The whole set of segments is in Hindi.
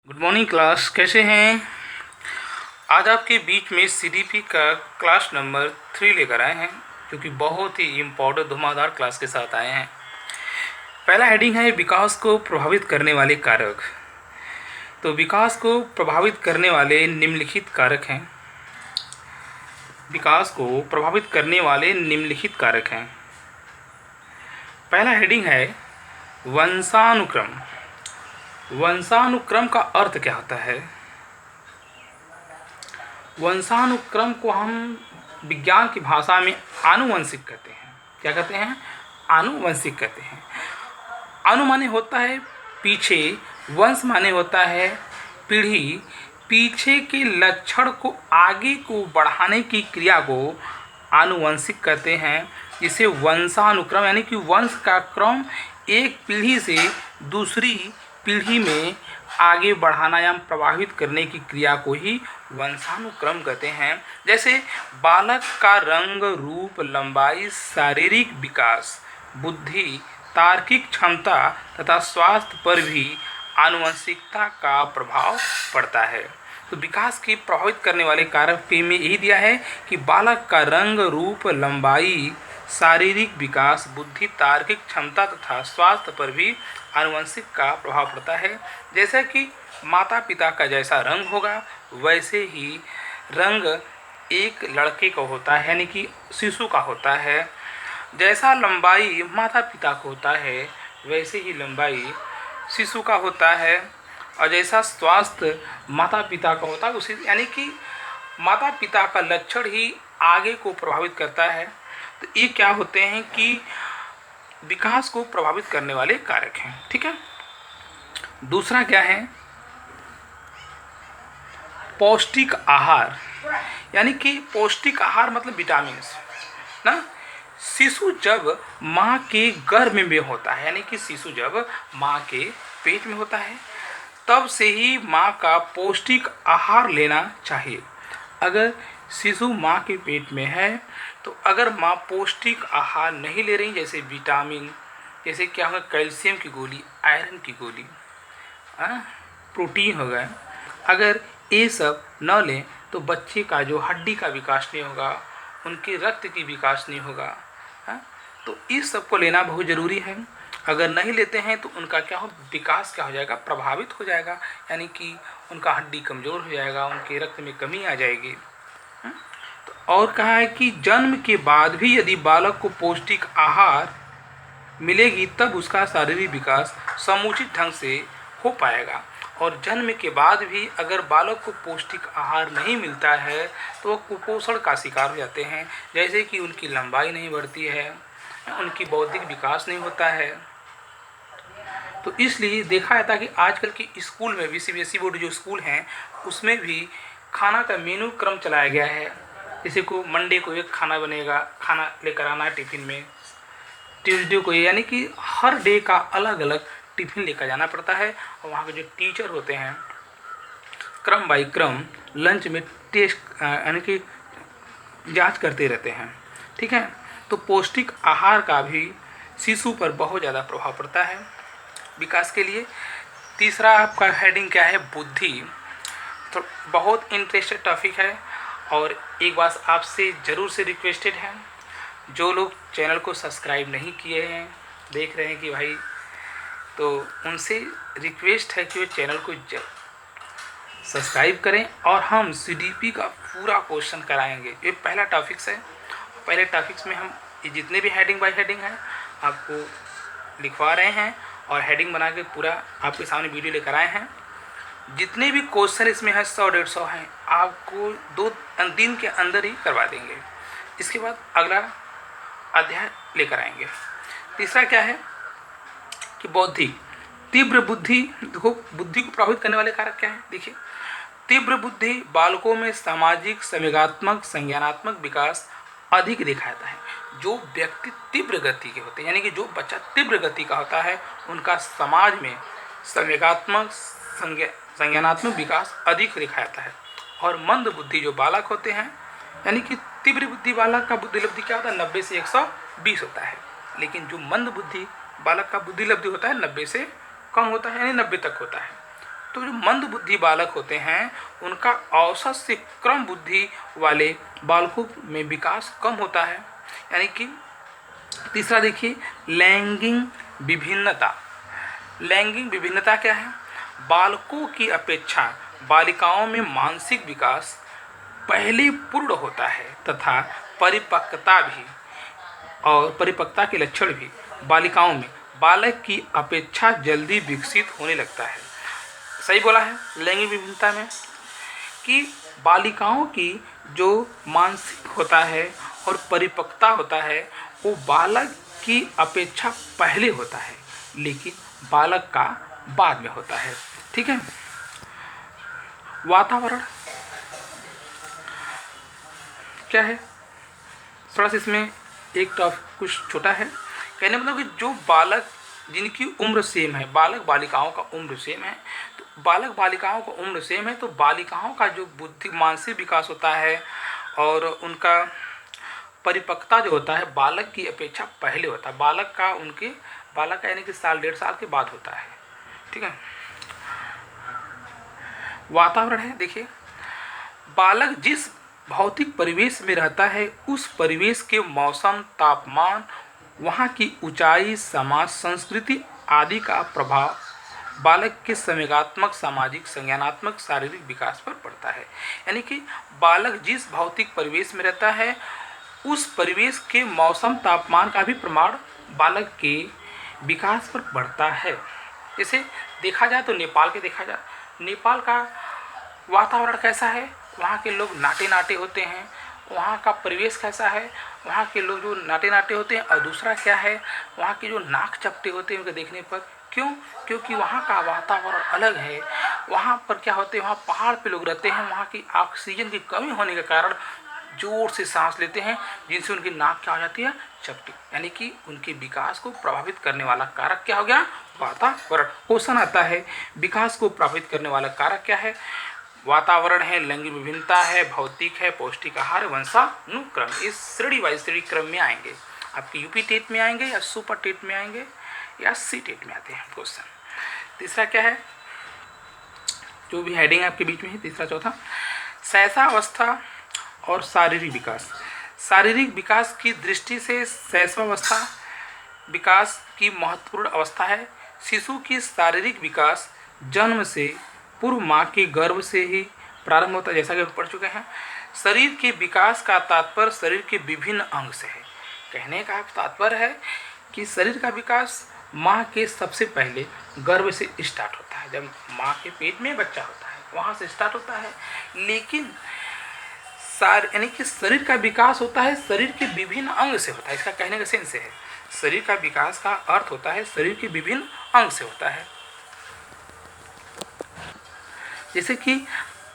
गुड मॉर्निंग क्लास, कैसे हैं? आज आपके बीच में सीडीपी का क्लास नंबर 3 लेकर आए हैं, जो कि बहुत ही इम्पोर्टेंट धुआंधार क्लास के साथ आए हैं। पहला हेडिंग है विकास को प्रभावित करने वाले कारक। तो विकास को प्रभावित करने वाले निम्नलिखित कारक हैं। विकास को प्रभावित करने वाले निम्नलिखित कारक हैं। पहला हेडिंग है वंशानुक्रम। वंशानुक्रम का अर्थ क्या होता है? वंशानुक्रम को हम विज्ञान की भाषा में आनुवंशिक कहते हैं। क्या कहते हैं? आनुवंशिक कहते हैं। अनु माने होता है पीछे, वंश माने होता है पीढ़ी। पीछे के लक्षण को आगे को बढ़ाने की क्रिया को आनुवंशिक कहते हैं, जिसे वंशानुक्रम यानी कि वंश का क्रम एक पीढ़ी से दूसरी पीढ़ी में आगे बढ़ाना या प्रभावित करने की क्रिया को ही वंशानुक्रम कहते हैं। जैसे बालक का रंग, रूप, लंबाई, शारीरिक विकास, बुद्धि, तार्किक क्षमता तथा स्वास्थ्य पर भी आनुवंशिकता का प्रभाव पड़ता है। तो विकास की प्रभावित करने वाले कारक पे में यही दिया है कि बालक का रंग, रूप, लंबाई, शारीरिक विकास, बुद्धि, तार्किक क्षमता तथा स्वास्थ्य पर भी आनुवंशिक का प्रभाव पड़ता है। जैसा कि माता पिता का जैसा रंग होगा वैसे ही रंग एक लड़के का होता है, यानी कि शिशु का होता है। जैसा लंबाई माता पिता को होता है वैसे ही लंबाई शिशु का होता है। और जैसा स्वास्थ्य माता पिता का होता है उसी, यानी कि माता पिता का लक्षण ही आगे को प्रभावित करता है। तो ये क्या होते हैं कि विकास को प्रभावित करने वाले कारक हैं। ठीक है। दूसरा क्या है? पौष्टिक आहार, यानी कि पौष्टिक आहार मतलब विटामिन ना। शिशु जब माँ के गर्भ में होता है, यानी कि शिशु जब माँ के पेट में होता है तब से ही माँ का पौष्टिक आहार लेना चाहिए। अगर शिशु माँ के पेट में है तो अगर माँ पौष्टिक आहार नहीं ले रही, जैसे विटामिन, जैसे क्या होगा, कैल्शियम की गोली, आयरन की गोली, प्रोटीन हो गए, अगर ये सब न लें तो बच्चे का जो हड्डी का विकास नहीं होगा, उनके रक्त की विकास नहीं होगा। तो इस सब को लेना बहुत ज़रूरी है। अगर नहीं लेते हैं तो उनका क्या हो, विकास क्या हो जाएगा, प्रभावित हो जाएगा, यानी कि उनका हड्डी कमज़ोर हो जाएगा, उनके रक्त में कमी आ जाएगी। तो और कहा है कि जन्म के बाद भी यदि बालक को पौष्टिक आहार मिलेगी तब उसका शारीरिक विकास समुचित ढंग से हो पाएगा। और जन्म के बाद भी अगर बालक को पौष्टिक आहार नहीं मिलता है तो वो कुपोषण का शिकार हो जाते हैं, जैसे कि उनकी लंबाई नहीं बढ़ती है, उनकी बौद्धिक विकास नहीं होता है। तो इसलिए देखा जाता है कि आजकल के स्कूल में भी, सीबीएसई बोर्ड जो स्कूल हैं उसमें भी खाना का मेनू क्रम चलाया गया है। जैसे को मंडे को एक खाना बनेगा, खाना लेकर आना है टिफ़िन में, ट्यूसडे को, यानी कि हर डे का अलग अलग टिफ़िन लेकर जाना पड़ता है। और वहाँ के जो टीचर होते हैं क्रम बाई क्रम लंच में टेस्ट यानी कि जांच करते रहते हैं। ठीक है। तो पौष्टिक आहार का भी शिशु पर बहुत ज़्यादा प्रभाव पड़ता है विकास के लिए। तीसरा आपका हेडिंग क्या है? बुद्धि। तो बहुत इंटरेस्टेड टॉपिक है और एक बात आपसे ज़रूर से रिक्वेस्टेड है, जो लोग चैनल को सब्सक्राइब नहीं किए हैं, देख रहे हैं कि भाई, तो उनसे रिक्वेस्ट है कि वो चैनल को सब्सक्राइब करें और हम सीडीपी का पूरा क्वेश्चन कराएंगे। ये पहला टॉपिक्स है। पहले टॉपिक्स में हम ये जितने भी हेडिंग बाय हेडिंग है आपको लिखवा रहे हैं और हेडिंग बना के पूरा आपके सामने वीडियो लेकर आए हैं। जितने भी क्वेश्चन इसमें है 100-150 हैं, आपको 2 दिन के अंदर ही करवा देंगे। इसके बाद अगला अध्याय लेकर आएंगे। तीसरा क्या है कि बौद्धिक तीव्र बुद्धि। देखो, बुद्धि को प्रभावित करने वाले कारक क्या है? देखिए, तीव्र बुद्धि बालकों में सामाजिक, संवेगात्मक, संज्ञानात्मक विकास अधिक देखा जाता है। जो व्यक्ति तीव्र गति के होते हैं, यानी कि जो बच्चा तीव्र गति का होता है, उनका समाज में संवेगात्मक, संज्ञानात्मक विकास अधिक देखा जाता है। और मंद बुद्धि जो बालक होते हैं, यानी कि तीव्र बुद्धि बालक का बुद्धि लब्धि क्या होता है, 90 से 120 होता है, लेकिन जो मंद बुद्धि बालक का बुद्धि लब्धि होता है 90 से कम होता है, यानी 90 तक होता है। तो जो मंद बुद्धि बालक होते हैं उनका औसत से क्रम बुद्धि वाले बालकों में विकास कम होता है। यानी कि तीसरा देखिए, लैंगिक विभिन्नता। लैंगिक विभिन्नता क्या है? बालकों की अपेक्षा बालिकाओं में मानसिक विकास पहले पूर्ण होता है तथा परिपक्वता भी और परिपक्वता के लक्षण भी बालिकाओं में बालक की अपेक्षा जल्दी विकसित होने लगता है। सही बोला है लैंगिक विभिन्नता में कि बालिकाओं की जो मानसिक होता है और परिपक्वता होता है वो बालक की अपेक्षा पहले होता है, लेकिन बालक का बाद में होता है। ठीक है। वातावरण क्या है? थोड़ा सा इसमें एक टॉप कुछ छोटा है। कहने मतलब कि जो बालक जिनकी उम्र सेम है, बालक बालिकाओं का उम्र सेम है, तो बालक बालिकाओं का उम्र सेम है तो बालिकाओं का जो बुद्धि मानसिक विकास होता है और उनका परिपक्वता जो होता है बालक की अपेक्षा पहले होता है। बालक का यानी कि साल 1.5 साल के बाद होता है। ठीक है। वातावरण है, देखिए बालक जिस भौतिक परिवेश में रहता है उस परिवेश के मौसम, तापमान, वहाँ की ऊंचाई, समाज, संस्कृति आदि का प्रभाव बालक के संवेगात्मक, सामाजिक, संज्ञानात्मक, शारीरिक विकास पर पड़ता है। यानी कि बालक जिस भौतिक परिवेश में रहता है उस परिवेश के मौसम, तापमान का भी प्रमाण बालक के विकास पर पड़ता है। जैसे देखा जाए तो नेपाल का वातावरण कैसा है? वहाँ के लोग नाटे नाटे होते हैं। वहाँ का परिवेश कैसा है? वहाँ के लोग जो नाटे नाटे होते हैं। और दूसरा क्या है, वहाँ के जो नाक चपटे होते हैं उनके देखने पर। क्यों? क्योंकि वहाँ का वातावरण अलग है। वहाँ पर क्या होते हैं, वहाँ पहाड़ पे लोग रहते हैं, वहाँ की ऑक्सीजन की कमी होने के कारण जोर से सांस लेते हैं जिनसे उनकी नाक क्या हो जाती है, चपटी। यानी कि उनके विकास को प्रभावित करने वाला कारक क्या हो गया, वातावरण। क्वेश्चन आता है विकास को प्रभावित करने वाला कारक क्या है? वातावरण है, लैंगिक विभिन्नता है, भौतिक है, पौष्टिक आहार, वंशानुक्रम। इस श्रेणी वाइज श्रेणी क्रम में आएंगे। आपके यूपी टेट में आएंगे या सुपर टेट में आएंगे या सी टेट में आते हैं क्वेश्चन। तीसरा क्या है, जो भी हेडिंग आपके बीच में है, तीसरा चौथा, शैशवावस्था और शारीरिक विकास। शारीरिक विकास की दृष्टि से शैशवावस्था विकास की महत्वपूर्ण अवस्था है। शिशु की शारीरिक विकास जन्म से पूर्व माँ के गर्भ से ही प्रारंभ होता है, जैसा कि हम पढ़ चुके हैं। शरीर के विकास का तात्पर्य शरीर के विभिन्न अंग से है। कहने का तात्पर्य है कि शरीर का विकास माँ के सबसे पहले गर्भ से स्टार्ट होता है। जब माँ के पेट में बच्चा होता है वहाँ से स्टार्ट होता है। लेकिन यानी कि शरीर का विकास होता है शरीर के विभिन्न अंग से होता है। इसका कहने का सेंस है, शरीर का विकास का अर्थ होता है शरीर के विभिन्न अंग से होता है। जैसे कि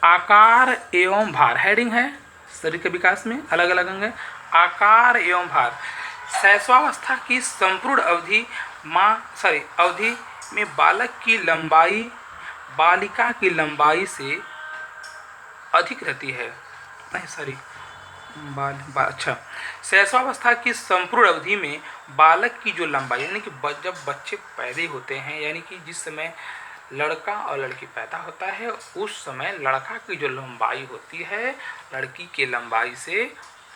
आकार एवं भार, हेडिंग है, शरीर के विकास में अलग अलग अंग है। आकार एवं भार, शैशवावस्था की संपूर्ण अवधि में बालक की लंबाई बालिका की लंबाई से अधिक रहती है। अच्छा, शैशवावस्था की संपूर्ण अवधि में बालक की जो लंबाई, यानी कि जब बच्चे पैदा होते हैं, यानी कि जिस समय लड़का और लड़की पैदा होता है उस समय लड़का की जो लंबाई होती है लड़की के लंबाई से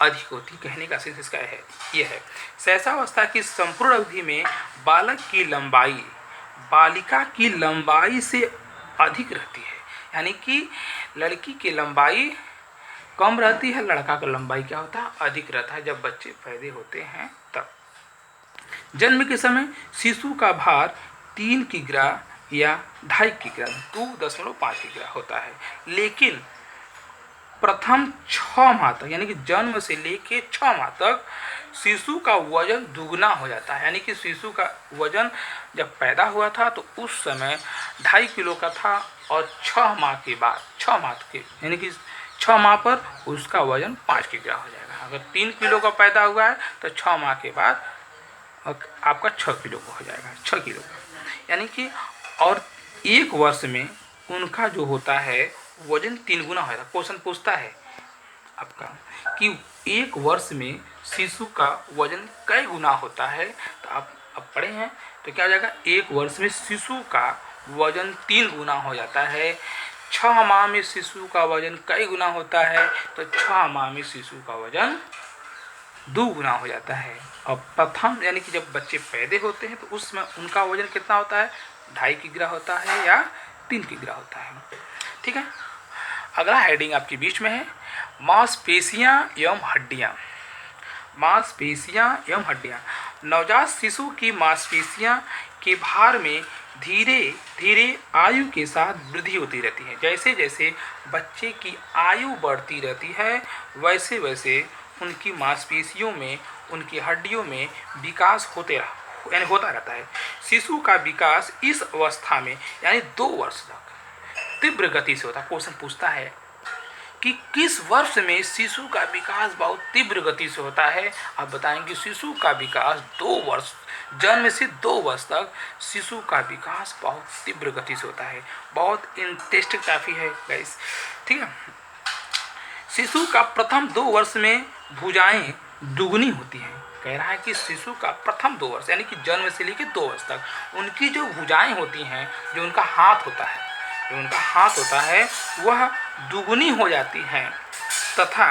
अधिक होती। कहने का सेंस इसका है, ये है शैशवावस्था की संपूर्ण अवधि में बालक की लंबाई बालिका की लंबाई से अधिक रहती है। यानी कि लड़की की लंबाई कम रहती है, लड़का का लंबाई क्या होता है, अधिक रहता है जब बच्चे पैदा होते हैं तब। जन्म के समय शिशु का भार 3 किग्रा या 2.5 किग्रा 2.5 किग्रा होता है। लेकिन प्रथम 6 माह तक, यानी कि जन्म से लेके 6 माह तक शिशु का वजन दुगना हो जाता है। यानी कि शिशु का वजन जब पैदा हुआ था तो उस समय 2.5 किलो का था और 6 माह के बाद 6 माह के यानी कि 6 माह पर उसका वजन 5 किग्रा हो जाएगा। अगर 3 किलो का पैदा हुआ है तो 6 माह के बाद आपका 6 किलो का हो जाएगा, 6 किलो का। यानी कि और 1 वर्ष में उनका जो होता है वजन 3 गुना होता है। क्वेश्चन पूछता है आपका कि 1 वर्ष में शिशु का वजन कई गुना होता है, तो आप अब पढ़े हैं तो क्या हो जाएगा, 1 वर्ष में शिशु का वजन 3 गुना हो जाता है। 6 माह में शिशु का वजन कई गुना होता है? तो 6 माह में शिशु का वजन 2 गुना हो जाता है। और प्रथम यानी कि जब बच्चे पैदा होते हैं तो उसमें उनका वजन कितना होता है? 2.5 किग्रा होता है या 3 किग्रा होता है। ठीक है, अगला हेडिंग आपके बीच में है मांसपेशियां एवं हड्डियां। मांसपेशियां एवं हड्डियां। नवजात शिशु की मांसपेशियां के भार में धीरे धीरे आयु के साथ वृद्धि होती रहती है। जैसे जैसे बच्चे की आयु बढ़ती रहती है वैसे वैसे उनकी मांसपेशियों में, उनकी हड्डियों में विकास होता रहता है। शिशु का विकास इस अवस्था में यानी 2 वर्ष तक तीव्र गति से होता है। क्वेश्चन पूछता है कि किस वर्ष में शिशु का विकास बहुत तीव्र गति से होता है? आप बताएंगे शिशु का विकास 2 वर्ष, जन्म से 2 वर्ष तक शिशु का विकास बहुत तीव्र गति से होता है। बहुत इंटरेस्टिंग काफ़ी है गाइस। ठीक है, शिशु का प्रथम 2 वर्ष में भुजाएं दुगनी होती हैं। कह रहा है कि शिशु का प्रथम 2 वर्ष यानी कि जन्म से लेकर 2 वर्ष तक उनकी जो भुजाएं होती हैं, जो उनका हाथ होता है, वह दुगनी हो जाती हैं तथा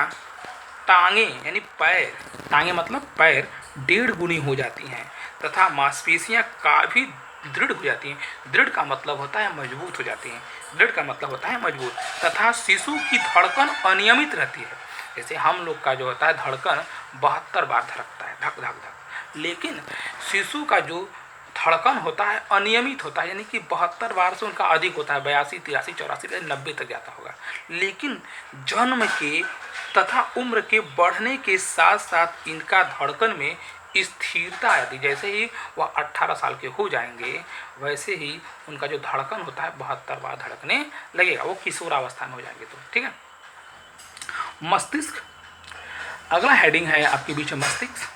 टांगे यानी पैर, टांगे मतलब पैर 1.5 गुनी हो जाती हैं तथा मांसपेशियां काफ़ी दृढ़ हो जाती हैं। दृढ़ का मतलब होता है मजबूत हो जाती हैं। दृढ़ का मतलब होता है मजबूत। तथा शिशु की धड़कन अनियमित रहती है। जैसे हम लोग का जो होता है धड़कन 72 बार धड़कता है, धक धक धक, लेकिन शिशु का जो धड़कन होता है अनियमित होता है, यानी कि 72 बार से उनका अधिक होता है, 82, 83, 84, 90 तक जाता होगा। लेकिन जन्म के तथा उम्र के बढ़ने के साथ साथ इनका धड़कन में स्थिरता आती। जैसे ही वह 18 साल के हो जाएंगे वैसे ही उनका जो धड़कन होता है 72 बार धड़कने लगेगा, वो किशोरावस्था में हो जाएंगे तो। ठीक है, मस्तिष्क। अगला हेडिंग है आपके बीच में मस्तिष्क।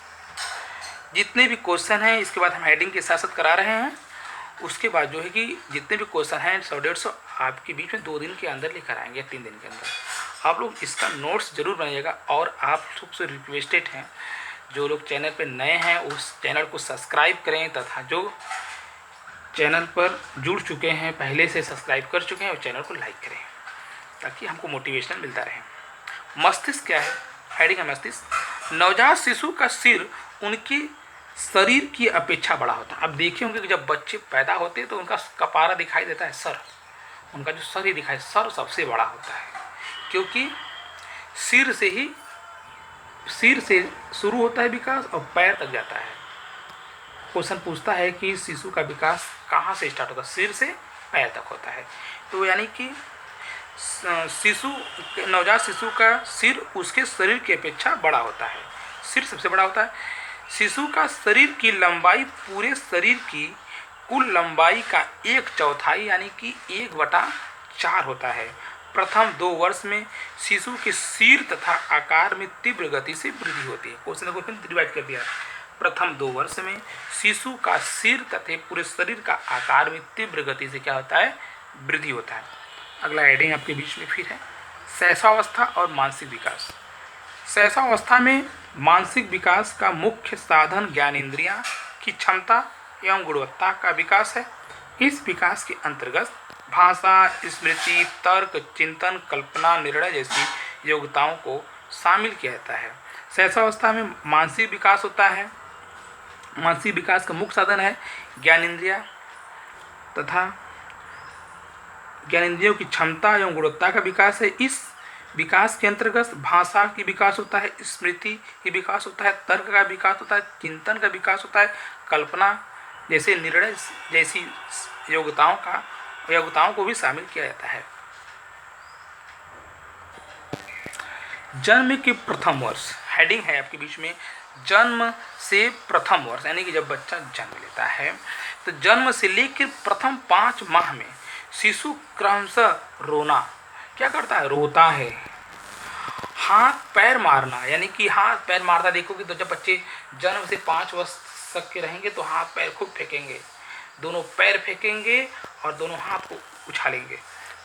जितने भी क्वेश्चन हैं इसके बाद हम हेडिंग के साथ साथ करा रहे हैं। उसके बाद जो है कि जितने भी क्वेश्चन हैं 100-150 आपके बीच में 2 दिन के अंदर लेकर आएंगे, 3 दिन के अंदर। आप लोग इसका नोट्स जरूर बनाइएगा। और आप सबसे रिक्वेस्टेड हैं, जो लोग चैनल पर नए हैं उस चैनल को सब्सक्राइब करें तथा जो चैनल पर जुड़ चुके हैं, पहले से सब्सक्राइब कर चुके हैं, और चैनल को लाइक करें ताकि हमको मोटिवेशन मिलता रहे। मस्तिष्क क्या है? हेडिंग है मस्तिष्क। नवजात शिशु का सिर उनके शरीर की अपेक्षा बड़ा होता है। अब देखे होंगे कि जब बच्चे पैदा होते हैं तो उनका कपारा दिखाई देता है, सर, उनका जो शरीर दिखाई, सर सबसे बड़ा होता है, क्योंकि सिर से शुरू होता है विकास और पैर तक जाता है। क्वेश्चन पूछता है कि शिशु का विकास कहाँ से स्टार्ट होता है? सिर से पैर तक होता है। तो यानी कि नवजात शिशु का सिर उसके शरीर की अपेक्षा बड़ा होता है, सिर सबसे बड़ा होता है। शिशु का शरीर की लंबाई पूरे शरीर की कुल लंबाई का 1/4 यानी कि 1/4 होता है। प्रथम 2 वर्ष में शिशु के सिर तथा आकार में तीव्र गति से वृद्धि होती है। क्वेश्चन को फिर डिवाइड कर दिया। प्रथम 2 वर्ष में शिशु का सिर तथा पूरे शरीर का आकार में तीव्र गति से क्या होता है? वृद्धि होता है। अगला हेडिंग आपके बीच में फिर है शैशवावस्था और मानसिक विकास। शैशवावस्था में मानसिक विकास का मुख्य साधन ज्ञानेंद्रियां की क्षमता एवं गुणवत्ता का विकास है। इस विकास के अंतर्गत भाषा, स्मृति, तर्क, चिंतन, कल्पना, निर्णय जैसी योग्यताओं को शामिल किया जाता है। शैशवावस्था में मानसिक विकास होता है। मानसिक विकास का मुख्य साधन है ज्ञानेंद्रियां तथा ज्ञानेंद्रियों की क्षमता एवं गुणवत्ता का विकास है। इस विकास के अंतर्गत भाषा की विकास होता है, स्मृति की विकास होता है, तर्क का विकास होता है, चिंतन का विकास होता है, कल्पना जैसे निर्णय जैसी योग्यताओं को भी शामिल किया जाता है। जन्म के प्रथम वर्ष, हेडिंग है आपके बीच में जन्म से प्रथम वर्ष, यानी कि जब बच्चा जन्म लेता है तो जन्म से लेकर प्रथम 5 माह में शिशु क्रमशः रोना क्या करता है? रोता है। हाथ पैर मारना, यानी कि हाथ पैर मारता देखोगे तो जब बच्चे जन्म से 5 वर्ष तक के रहेंगे तो हाथ पैर खूब फेंकेंगे, दोनों पैर फेंकेंगे और दोनों हाथ को उछालेंगे,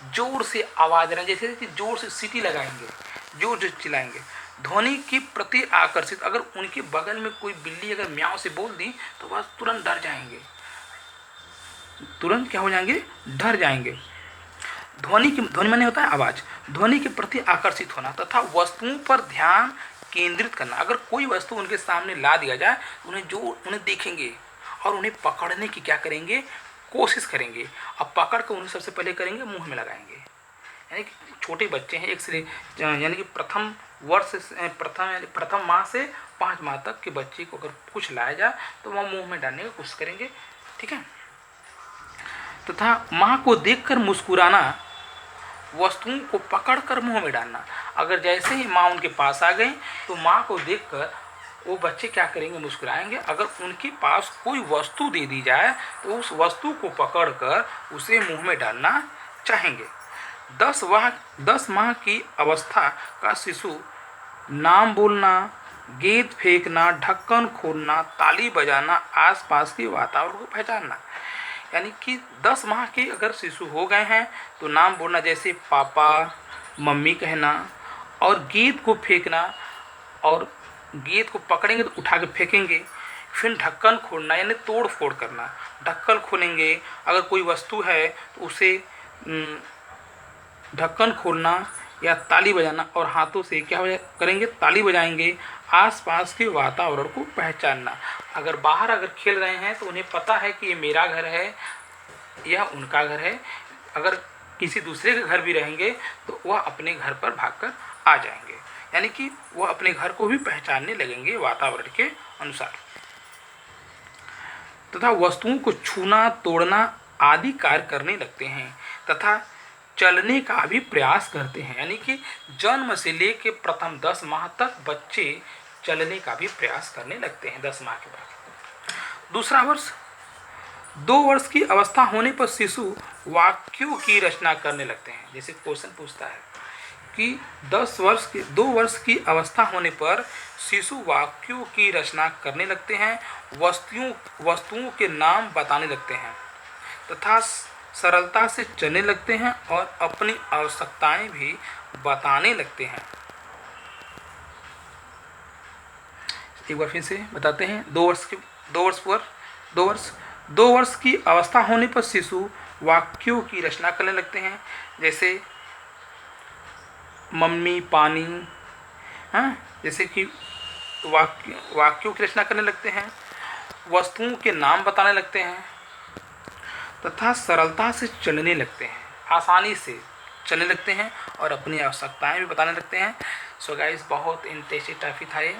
जोर से आवाज देना, जैसे कि जोर से सीटी लगाएंगे, जोर से चिल्लाएंगे, ध्वनि की प्रति आकर्षित। अगर उनके बगल में कोई बिल्ली अगर म्याऊं से बोल दी तो वह तुरंत डर जाएंगे। तुरंत क्या हो जाएंगे, डर जाएंगे। ध्वनि माने होता है आवाज, ध्वनि के प्रति आकर्षित होना तथा वस्तुओं पर ध्यान केंद्रित करना। अगर कोई वस्तु उनके सामने ला दिया जाए, उन्हें देखेंगे और उन्हें पकड़ने की क्या करेंगे, कोशिश करेंगे। अब पकड़ कर उन्हें सबसे पहले करेंगे मुंह में लगाएंगे। यानी कि छोटे बच्चे हैं, एक से यानी कि प्रथम माह से 5 माह तक के बच्चे को अगर कुछ लाया जाए तो वह मुंह में डालने की कोशिश करेंगे। ठीक है। तथा माँ को देखकर मुस्कुराना, वस्तुओं को पकड़कर मुंह में डालना। अगर जैसे ही माँ उनके पास आ गई तो माँ को देखकर वो बच्चे क्या करेंगे, मुस्कुराएंगे। अगर उनके पास कोई वस्तु दे दी जाए तो उस वस्तु को पकड़कर उसे मुंह में डालना चाहेंगे। 10 माह की अवस्था का शिशु नाम बोलना, गेंद फेंकना, ढक्कन खोलना, ताली बजाना, आसपास के वातावरण को पहचानना। यानी कि 10 माह के अगर शिशु हो गए हैं तो नाम बोलना, जैसे पापा, मम्मी कहना, और गेंद को फेंकना, और गेंद को पकड़ेंगे तो उठा के फेंकेंगे। फिर ढक्कन खोलना यानी तोड़ फोड़ करना, ढक्कन खोलेंगे। अगर कोई वस्तु है तो उसे ढक्कन खोलना या ताली बजाना, और हाथों से क्या करेंगे, ताली बजाएंगे। आसपास के वातावरण को पहचानना। अगर बाहर अगर खेल रहे हैं तो उन्हें पता है कि ये मेरा घर है, यह उनका घर है। अगर किसी दूसरे के घर भी रहेंगे तो वह अपने घर पर भागकर आ जाएंगे। यानी कि वह अपने घर को भी पहचानने लगेंगे वातावरण के अनुसार। तथा वस्तुओं को छूना, तोड़ना आदि कार्य करने लगते हैं तथा चलने का भी प्रयास करते हैं। यानी कि जन्म से लेकर प्रथम 10 माह तक बच्चे चलने का भी प्रयास करने लगते हैं 10 माह के बाद। दूसरा वर्ष, 2 वर्ष की अवस्था होने पर शिशु वाक्यों की रचना करने लगते हैं। जैसे क्वेश्चन पूछता है कि 2 वर्ष की अवस्था होने पर शिशु वाक्यों की रचना करने लगते हैं, वस्तुओं के नाम बताने लगते हैं तथा सरलता से चलने लगते हैं और अपनी आवश्यकताएं भी बताने लगते हैं। एक बार फिर से बताते हैं। 2 वर्ष की अवस्था होने पर शिशु वाक्यों की रचना करने लगते हैं, जैसे मम्मी, पानी। हाँ, जैसे कि वाक्यों की रचना करने लगते हैं, वस्तुओं के नाम बताने लगते हैं तथा सरलता से चलने लगते हैं, आसानी से चलने लगते हैं और अपनी आवश्यकताएं भी बताने लगते हैं। सो गाइस, बहुत इंटरेस्टिंग टॉपिक था ये,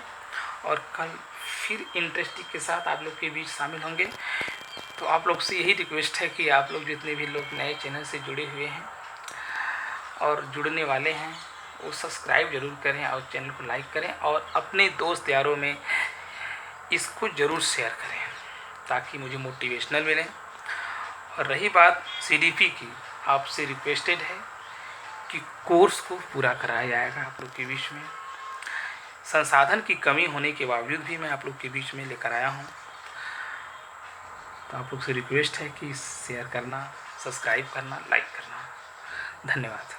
और कल फिर इंटरेस्टिंग के साथ आप लोग के बीच शामिल होंगे। तो आप लोग से यही रिक्वेस्ट है कि आप लोग जितने भी लोग नए चैनल से जुड़े हुए हैं और जुड़ने वाले हैं वो सब्सक्राइब जरूर करें और चैनल को लाइक करें और अपने दोस्त यारों में इसको ज़रूर शेयर करें ताकि मुझे मोटिवेशनल मिले। और रही बात CDP की, आपसे रिक्वेस्टेड है कि कोर्स को पूरा कराया जाएगा आप लोग के बीच में। संसाधन की कमी होने के बावजूद भी मैं आप लोग के बीच में लेकर आया हूँ। तो आप लोग से रिक्वेस्ट है कि शेयर करना, सब्सक्राइब करना, लाइक करना। धन्यवाद।